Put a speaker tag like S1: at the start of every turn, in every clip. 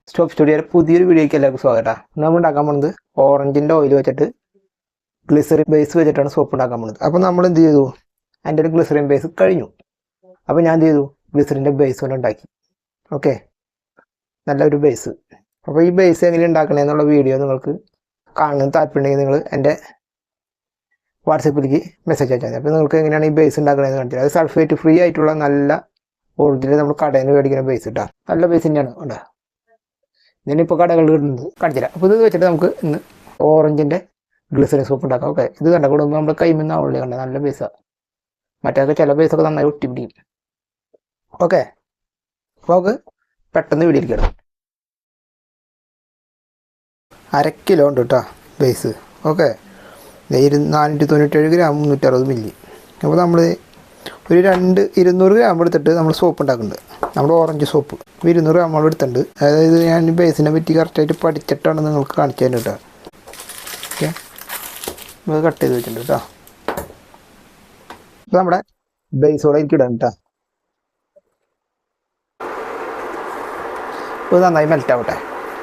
S1: Stop സ്റ്റുഡിയോയുടെ പുതിയൊരു വീഡിയോയ്ക്ക് എല്ലാവർക്കും സ്വാഗതം. നമ്മൾ ഉണ്ടാക്കാൻ പോകുന്നത് ഓറഞ്ചിൻ്റെ ഓയിൽ വെച്ചിട്ട് ഗ്ലിസറിൻ ബേസ് വെച്ചിട്ടാണ് സോപ്പ് ഉണ്ടാക്കാൻ പോകുന്നത്. അപ്പോൾ നമ്മൾ എന്ത് ചെയ്തു, എൻ്റെ ഒരു ഗ്ലിസറിൻ ബേസ് കഴിഞ്ഞു. അപ്പോൾ ഞാൻ എന്ത് ചെയ്തു, ഗ്ലിസറിൻ്റെ ബേസ് കൊണ്ട് ഉണ്ടാക്കി. ഓക്കെ, നല്ലൊരു ബേസ്. അപ്പോൾ ഈ ബേസ് എങ്ങനെ ഉണ്ടാക്കണമെന്നുള്ള വീഡിയോ നിങ്ങൾക്ക് കാണാൻ താല്പര്യമുണ്ടെങ്കിൽ നിങ്ങൾ എൻ്റെ വാട്സപ്പിലേക്ക് മെസ്സേജ് അയച്ചാൽ മതി. അപ്പോൾ നിങ്ങൾക്ക് എങ്ങനെയാണ് ഈ ബേസ് ഉണ്ടാക്കണമെന്ന് കാണിച്ചത്. അത് സൾഫേറ്റ് ഫ്രീ ആയിട്ടുള്ള നല്ല ഒറിജിനൽ നമ്മൾ കടയിൽ നിന്ന് മേടിക്കുന്ന ബേസ് ഇട്ടാൽ നല്ല ബേസ് തന്നെയാണ് ഉണ്ട്. ഇതിനിപ്പോൾ കടകളിൽ കിട്ടുന്നത് കാണിച്ചില്ല. അപ്പോൾ ഇത് വെച്ചിട്ട് നമുക്ക് ഇന്ന് ഓറഞ്ചിൻ്റെ ഗ്ലിസറിൻ സോപ്പ് ഉണ്ടാക്കാം. ഓക്കെ, ഇത് കണ്ട കൂടുമ്പോൾ നമ്മുടെ കൈമിന്ന് ആവുള്ളൂ. കണ്ട നല്ല ബേസാണ്. മറ്റൊക്കെ ചില ബേസൊക്കെ നന്നായി ഒട്ടി പിടിക്കും. ഓക്കെ, അപ്പോൾ നമുക്ക് പെട്ടെന്ന് വീഡിയോയിലേക്ക് ഇടാം. 1/2 കിലോ ഉണ്ട് കേട്ടോ ബേസ്. Okay, 497 gram 360 milli. അപ്പോൾ നമ്മൾ ഒരു 200 ഗ്രാം എടുത്തിട്ട് നമ്മൾ സോപ്പ് ഉണ്ടാക്കുന്നുണ്ട്. നമ്മുടെ ഓറഞ്ച് സോപ്പ് 200 ഗ്രാം നമ്മൾ എടുത്തിട്ടുണ്ട്. അതായത് ഞാൻ ബേസിനെ പറ്റി കറക്റ്റായിട്ട് പഠിച്ചിട്ടാണ് നിങ്ങൾക്ക് കാണിച്ചു തരുന്നത് കേട്ടോ. ഓക്കെ, ഇത് കട്ട് ചെയ്ത് വെച്ചിട്ടുണ്ട് കേട്ടോ. അപ്പോൾ നമ്മുടെ ബേസോടെ എനിക്ക് ഇടാം കേട്ടോ. അപ്പോൾ ഇത് നന്നായി മെൽറ്റ് ആവട്ടെ,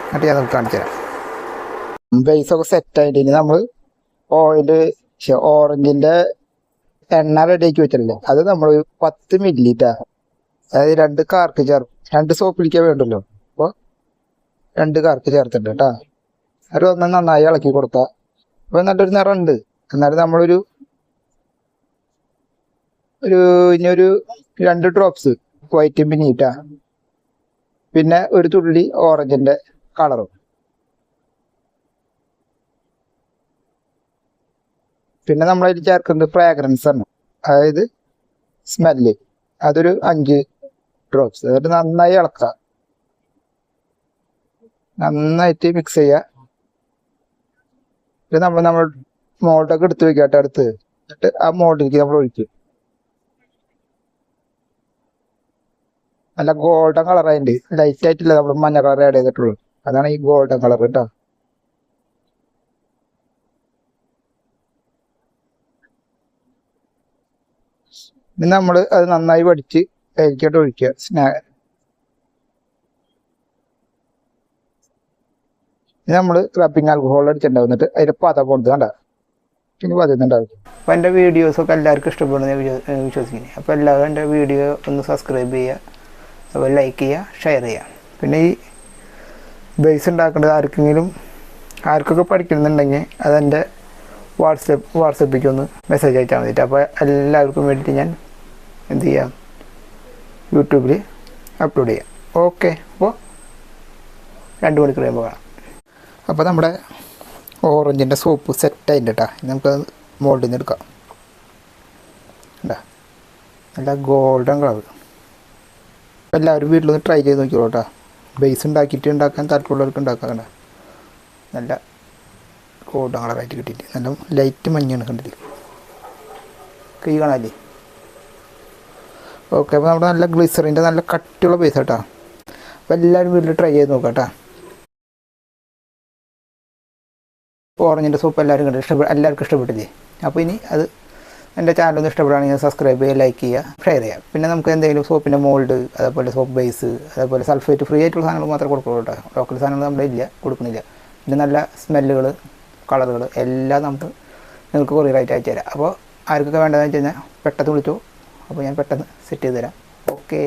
S1: എന്നിട്ട് ഞാൻ നമുക്ക് കാണിച്ചു തരാം. ബേസൊക്കെ സെറ്റായിട്ട് ഇനി നമ്മൾ ഓറഞ്ചിൻ്റെ എണ്ണ റെഡിയാക്കി വെച്ചിട്ടില്ലേ, അത് നമ്മൾ 10 മില്ലി ട്ടാ. അതായത് 2 കാർക്ക് ചേർക്കും. 2 സോപ്പിടിക്കാൻ വേണ്ടല്ലോ. അപ്പോൾ 2 കാർക്ക് ചേർത്തിട്ടുണ്ട് കേട്ടോ. അത് ഒന്ന് നന്നായി ഇളക്കി കൊടുത്താൽ അപ്പോൾ നല്ലൊരു നിറമുണ്ട്. എന്നാലും നമ്മളൊരു ഇനിയൊരു 2 ഡ്രോപ്സ് വൈറ്റ് പിന്നിട്ടാ, പിന്നെ ഒരു തുള്ളി ഓറഞ്ചിൻ്റെ കളറും, പിന്നെ നമ്മളതിൽ ചേർക്കുന്നത് ഫ്രാഗ്രൻസ് ആണ്, അതായത് സ്മെല്ല്. അതൊരു 5 ഡ്രോപ്സ്. എന്നിട്ട് നന്നായി ഇളക്കുക, നന്നായിട്ട് മിക്സ് ചെയ്യുക. പിന്നെ നമ്മൾ മോൾഡൊക്കെ എടുത്ത് വെക്കാട്ടെ അടുത്ത്. എന്നിട്ട് ആ മോൾഡിലേക്ക് നമ്മൾ ഒഴിക്കും. നല്ല ഗോൾഡൻ കളറായിട്ട്, ലൈറ്റ് ആയിട്ടില്ല നമ്മൾ മഞ്ഞ കളർ ആഡ് ചെയ്തിട്ടുള്ളൂ. അതാണ് ഈ ഗോൾഡൻ കളർ കേട്ടോ. ഇനി നമ്മൾ അത് നന്നായി വടിച്ച് അതിലേക്കോട്ട് ഒഴിക്കുക. ഇനി നമ്മൾ റബ്ബിങ് ആൽക്കഹോൾ അടിച്ചിട്ടുണ്ടാവും. എന്നിട്ട് അതിൻ്റെ പത കൊടുത്ത് കണ്ട പിന്നെ പതിന്നുണ്ടാവും. അപ്പോൾ എൻ്റെ വീഡിയോസൊക്കെ എല്ലാവർക്കും ഇഷ്ടപ്പെടുന്ന വിശ്വസിക്കുന്നത്. അപ്പോൾ എല്ലാവരും എൻ്റെ വീഡിയോ ഒന്ന് സബ്സ്ക്രൈബ് ചെയ്യുക, അതുപോലെ ലൈക്ക് ചെയ്യുക, ഷെയർ ചെയ്യുക. പിന്നെ ഈ ബേസ് ഉണ്ടാക്കേണ്ടത് ആർക്കൊക്കെ പഠിക്കുന്നുണ്ടെങ്കിൽ അതെൻ്റെ വാട്സപ്പിലേക്ക് ഒന്ന് മെസ്സേജ് അയച്ചാൽ മതിയിട്ട്. അപ്പോൾ എല്ലാവർക്കും വേണ്ടിയിട്ട് ഞാൻ എന്ത് ചെയ്യാം, യൂട്യൂബിൽ അപ്ലോഡ് ചെയ്യാം. ഓക്കെ, അപ്പോൾ 2 മണിക്കൂർ കഴിയുമ്പോൾ കാണാം. അപ്പോൾ നമ്മുടെ ഓറഞ്ചിൻ്റെ സോപ്പ് സെറ്റായിട്ട് കേട്ടോ. നമുക്ക് മോൾഡിൽ നിന്ന് എടുക്കാം. നല്ല ഗോൾഡൻ കളർ. എല്ലാവരും വീട്ടിലൊന്ന് ട്രൈ ചെയ്ത് നോക്കിയോളൂ കേട്ടോ. ബേസ് ഉണ്ടാക്കാൻ താല്പര്യമുള്ളവർക്ക് ഉണ്ടാക്കാം. കണ്ട നല്ല ഗോൾഡൻ കളറായിട്ട് കിട്ടിയിട്ട് നല്ല ലൈറ്റ് മഞ്ഞാണ് കണ്ടില്ല, കൈ കാണാല്ലേ. ഓക്കെ, അപ്പോൾ നമ്മുടെ നല്ല ഗ്ലിസറിൻ്റെ നല്ല കട്ടിയുള്ള ബേസ് കേട്ടോ. അപ്പോൾ എല്ലാവരും വീട്ടിൽ ട്രൈ ചെയ്ത് നോക്കാം കേട്ടോ. ഓറഞ്ചിൻ്റെ സോപ്പ് എല്ലാവർക്കും എല്ലാവർക്കും ഇഷ്ടപ്പെട്ടില്ലേ. അപ്പോൾ ഇനി അത് എൻ്റെ ചാനലൊന്ന് ഇഷ്ടപ്പെടുകയാണെങ്കിൽ സബ്സ്ക്രൈബ് ചെയ്യുക, ലൈക്ക് ചെയ്യുക, ഷെയർ ചെയ്യുക. പിന്നെ നമുക്ക് എന്തെങ്കിലും സോപ്പിൻ്റെ മോൾഡ്, അതേപോലെ സോപ്പ് ബേസ്, അതേപോലെ സൾഫേറ്റ് ഫ്രീ ആയിട്ടുള്ള സാധനങ്ങൾ മാത്രമേ കൊടുക്കുള്ളൂ കേട്ടോ. ലോക്കൽ സാധനങ്ങൾ നമ്മുടെ കൊടുക്കുന്നില്ല. പിന്നെ നല്ല സ്മെല്ലുകൾ, കളറുകൾ എല്ലാം നിങ്ങൾക്ക് കൊറിയറായിട്ട് അയച്ചു തരാം. അപ്പോൾ ആർക്കൊക്കെ വേണ്ടതെന്ന് വെച്ച് കഴിഞ്ഞാൽ പെട്ടെന്ന് വിളിച്ചോ. അപ്പോൾ ഞാൻ പെട്ടെന്ന് സെറ്റ് ചെയ്ത് തരാം. ഓക്കെ.